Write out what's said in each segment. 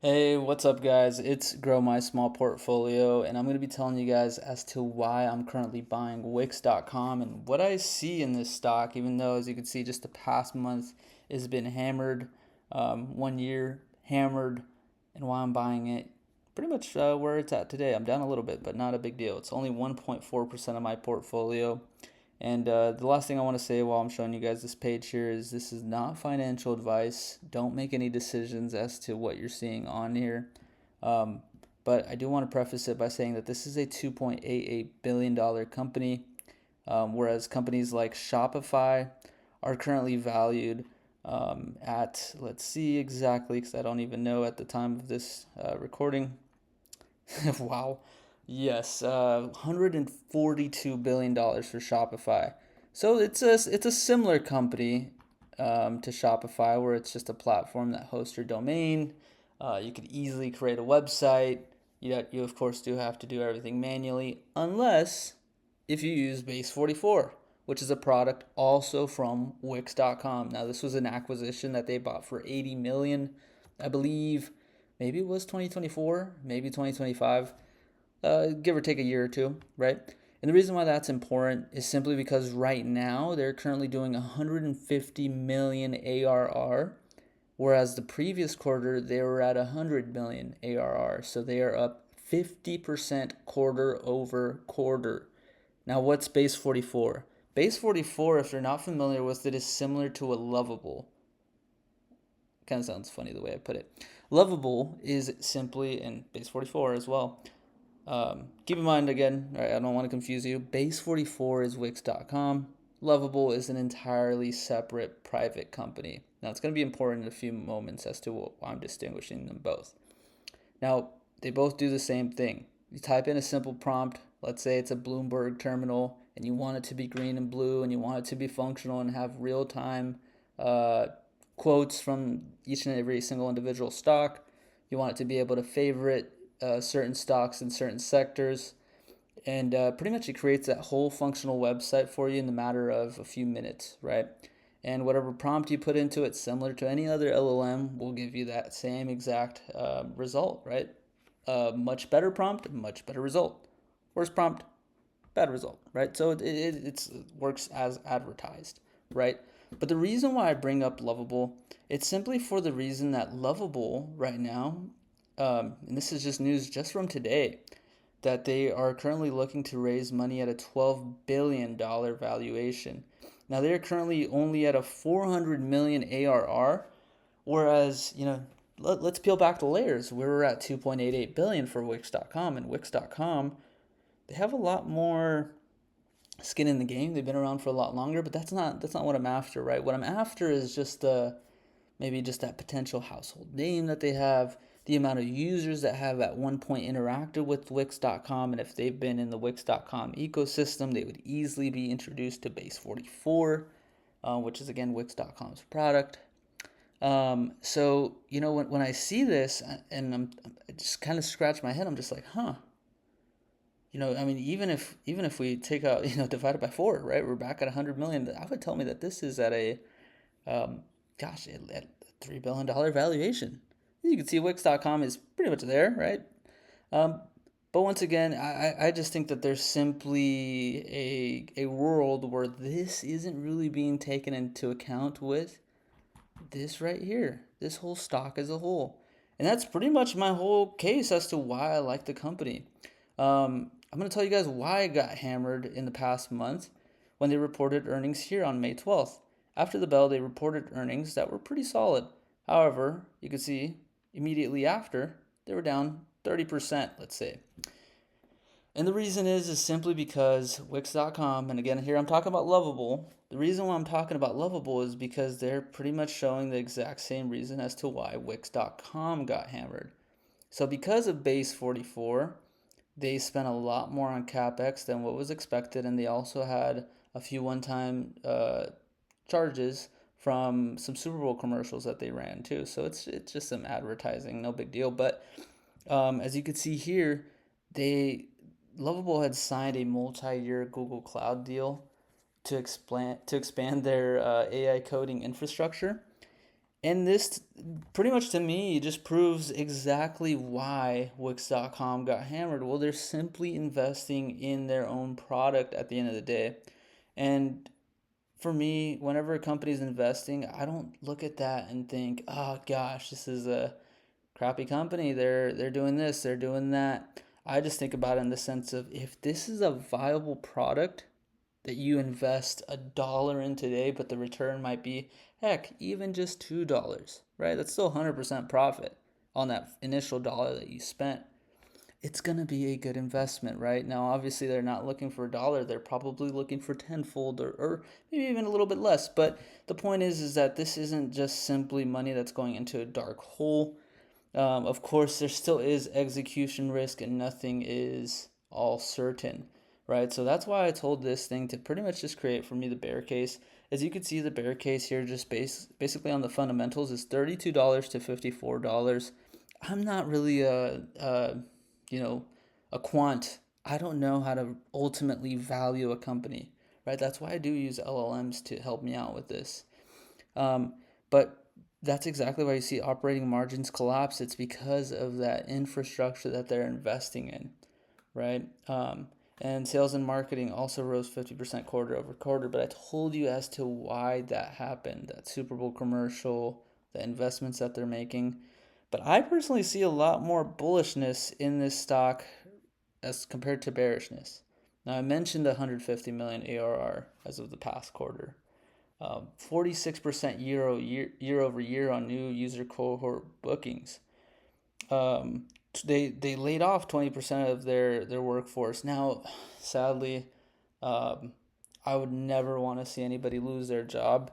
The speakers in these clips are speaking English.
Hey, what's up, guys? It's Grow My Small Portfolio, and I'm going to be telling you guys as to why I'm currently buying Wix.com and what I see in this stock, even though, as you can see, just the past month has been hammered, 1 year hammered, and why I'm buying it. Pretty much where it's at today. I'm down a little bit, but not a big deal. It's only 1.4% of my portfolio. And the last thing I want to say while I'm showing you guys this page here is this is not financial advice. Don't make any decisions as to what you're seeing on here. Um, but I do want to preface it by saying that this is a $2.88 billion company, whereas companies like Shopify are currently valued at, let's see exactly, because I don't even know at the time of this recording. Wow. Yes, $142 billion for Shopify. So it's a similar company to Shopify, where it's just a platform that hosts your domain. You could easily create a website. You of course do have to do everything manually, unless if you use Base44, which is a product also from Wix.com. Now this was an acquisition that they bought for 80 million, I believe. Maybe it was 2024, maybe 2025, give or take a year or two, right? And the reason why that's important is simply because right now they're currently doing 150 million ARR, whereas the previous quarter they were at 100 million ARR. So they are up 50% quarter over quarter. Now, what's Base 44? Base 44, if you're not familiar with it, is similar to a Lovable. Kind of sounds funny the way I put it. Lovable is simply, and Base 44 as well. Keep in mind again, right, I don't want to confuse you. Base 44 is Wix.com. Lovable is an entirely separate private company. Now, it's going to be important in a few moments as to why I'm distinguishing them both. Now, they both do the same thing. You type in a simple prompt, let's say it's a Bloomberg terminal, and you want it to be green and blue, and you want it to be functional and have real time uh, quotes from each and every single individual stock. You want it to be able to favorite certain stocks in certain sectors. And pretty much it creates that whole functional website for you in the matter of a few minutes, right? And whatever prompt you put into it, similar to any other LLM, will give you that same exact result, right? Much better prompt, much better result. Worse prompt, bad result, right? So it works as advertised, right? But the reason why I bring up Lovable, it's simply for the reason that Lovable right now, and this is just news just from today, that they are currently looking to raise money at a $12 billion valuation. Now they're currently only at a 400 million ARR, whereas, let's peel back the layers. We were at 2.88 billion for Wix.com, and Wix.com, they have a lot more skin in the game. They've been around for a lot longer, but that's not what I'm after, right? What I'm after is just maybe just that potential household name that they have, the amount of users that have at one point interacted with Wix.com, and if they've been in the Wix.com ecosystem, they would easily be introduced to Base 44, which is again Wix.com's product. So when I see this and I just kind of scratch my head, I'm just like, huh. I mean, even if we take out, divide it by four, right? We're back at 100 million. That would tell me that this is at a um, gosh, at $3 billion valuation. You can see Wix.com is pretty much there, right? Um, but once again, I just think that there's simply a world where this isn't really being taken into account with this right here, this whole stock as a whole. And that's pretty much my whole case as to why I like the company. I'm going to tell you guys why I got hammered in the past month when they reported earnings here on May 12th. After the bell, they reported earnings that were pretty solid. However, you can see immediately after, they were down 30%, let's say. And the reason is simply because Wix.com, and again, here I'm talking about Lovable. The reason why I'm talking about Lovable is because they're pretty much showing the exact same reason as to why Wix.com got hammered. So because of Base 44, they spent a lot more on CapEx than what was expected, and they also had a few one-time charges from some Super Bowl commercials that they ran too. So it's just some advertising, no big deal. But as you can see here, they Lovable had signed a multi-year Google Cloud deal to expand their AI coding infrastructure. And this pretty much to me just proves exactly why Wix.com got hammered. Well, they're simply investing in their own product at the end of the day. And for me, whenever a company's investing, I don't look at that and think, "Oh gosh, this is a crappy company. They're doing this, they're doing that." I just think about it in the sense of if this is a viable product that you invest $1 in today, but the return might be, heck, even just $2, right? That's still 100% profit on that initial dollar that you spent. It's going to be a good investment, right? Now, obviously, they're not looking for $1. They're probably looking for tenfold or maybe even a little bit less. But the point is that this isn't just simply money that's going into a dark hole. Of course, there still is execution risk and nothing is all certain, right? So that's why I told this thing to pretty much just create for me the bear case. As you can see, the bear case here just basically on the fundamentals is $32 to $54. I'm not really you know, a quant. I don't know how to ultimately value a company, right? That's why I do use LLMs to help me out with this. But that's exactly why you see operating margins collapse. It's because of that infrastructure that they're investing in, right? And sales and marketing also rose 50% quarter over quarter. But I told you as to why that happened, that Super Bowl commercial, the investments that they're making. But I personally see a lot more bullishness in this stock as compared to bearishness. Now, I mentioned 150 million ARR as of the past quarter. 46% year over year on new user cohort bookings. Um, they laid off 20% of their workforce. Now, sadly, um, I would never want to see anybody lose their job.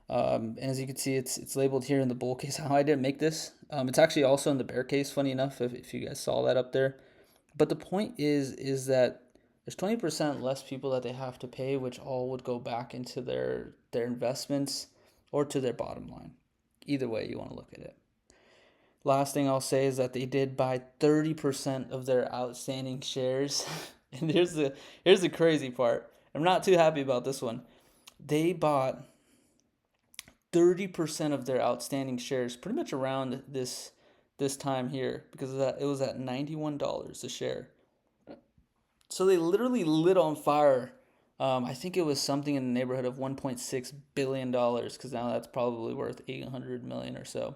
And as you can see, it's labeled here in the bull case. How I didn't make this. It's actually also in the bear case. Funny enough, if you guys saw that up there. But the point is that there's 20% less people that they have to pay, which all would go back into their investments or to their bottom line. Either way you want to look at it. Last thing I'll say is that they did buy 30% of their outstanding shares. And here's the crazy part. I'm not too happy about this one. They bought 30% of their outstanding shares pretty much around this time here because of that it was at $91 a share. So they literally lit on fire. I think it was something in the neighborhood of $1.6 billion because now that's probably worth 800 million or so.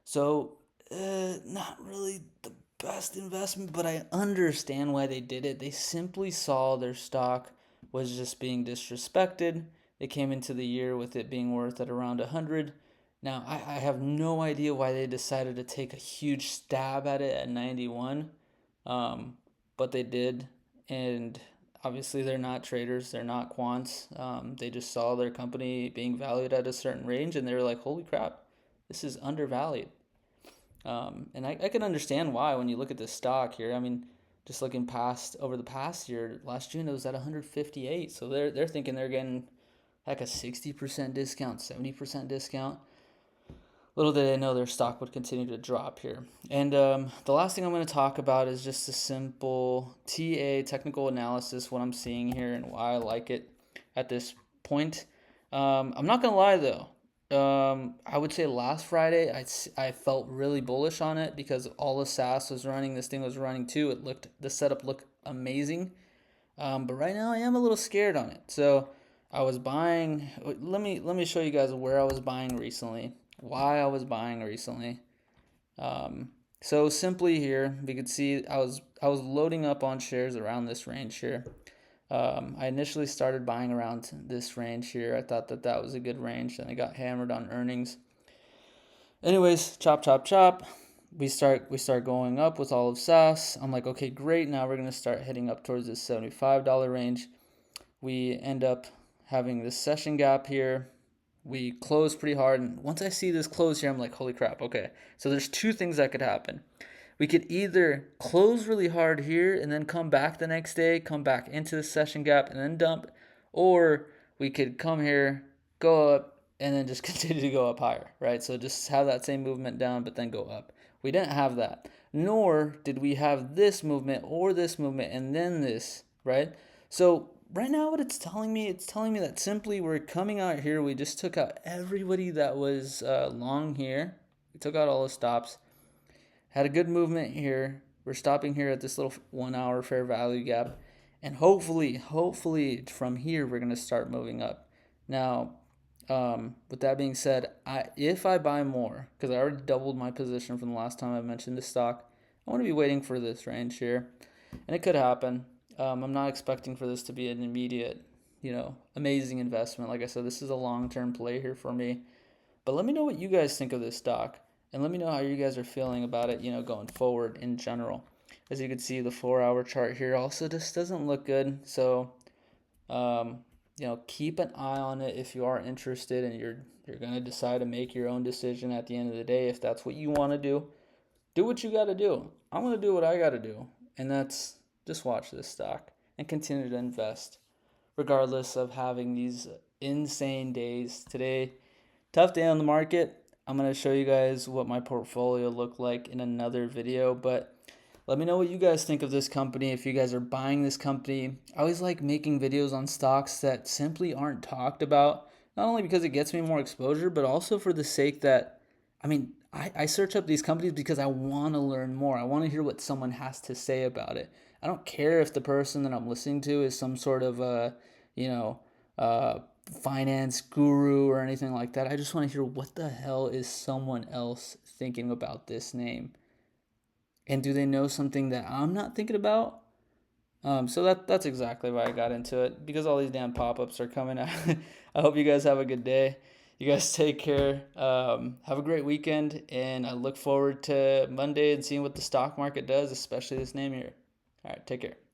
So, not really the best investment, but I understand why they did it. They simply saw their stock was just being disrespected. They came into the year with it being worth at around 100. Now, I have no idea why they decided to take a huge stab at it at 91, but they did. And obviously, they're not traders, they're not quants. They just saw their company being valued at a certain range and they were like, holy crap, this is undervalued. And I can understand why when you look at this stock here. I mean, just looking past over the past year, last June it was at 158. So they're thinking they're getting like a 60% discount, 70% discount. Little did they know their stock would continue to drop here. And the last thing I'm going to talk about is just a simple TA, technical analysis, what I'm seeing here and why I like it at this point. I'm not going to lie though. I would say last Friday I felt really bullish on it because all the SaaS was running. This thing was running too. The setup looked amazing. But right now I am a little scared on it. So I was buying. Let me show you guys where I was buying recently. Why I was buying recently. So simply here we could see I was loading up on shares around this range here. I initially started buying around this range here. I thought that was a good range, and I got hammered on earnings. Anyways, chop, chop, chop. We start going up with all of SaaS. I'm like, okay, great. Now we're gonna start heading up towards this $75 range. We end up having this session gap here. We close pretty hard, and once I see this close here, I'm like, holy crap. Okay, so there's two things that could happen. We could either close really hard here and then come back the next day, come back into the session gap and then dump, or we could come here, go up, and then just continue to go up higher, right? So just have that same movement down, but then go up. We didn't have that, nor did we have this movement or this movement and then this, right? So right now what it's telling me that simply we're coming out here. We just took out everybody that was long here. We took out all the stops. Had a good movement here. We're stopping here at this little 1 hour fair value gap. And hopefully from here, we're going to start moving up. Now, with that being said, if I buy more, because I already doubled my position from the last time I mentioned this stock, I want to be waiting for this range here. And it could happen. I'm not expecting for this to be an immediate, amazing investment. Like I said, this is a long-term play here for me. But let me know what you guys think of this stock. And let me know how you guys are feeling about it, going forward in general. As you can see, the 4-hour chart here also just doesn't look good. So, keep an eye on it if you are interested and you're going to decide to make your own decision at the end of the day. If that's what you want to do what you got to do. I'm going to do what I got to do. And that's just watch this stock and continue to invest regardless of having these insane days. Today, tough day on the market. I'm going to show you guys what my portfolio looked like in another video, but let me know what you guys think of this company. If you guys are buying this company, I always like making videos on stocks that simply aren't talked about, not only because it gets me more exposure, but also for the sake that, I search up these companies because I want to learn more. I want to hear what someone has to say about it. I don't care if the person that I'm listening to is some sort of, finance guru or anything like that. I just want to hear what the hell is someone else thinking about this name. And do they know something that I'm not thinking about? So that's exactly why I got into it, because all these damn pop-ups are coming out. I hope you guys have a good day. You guys take care. Have a great weekend, and I look forward to Monday and seeing what the stock market does, especially this name here. All right, take care.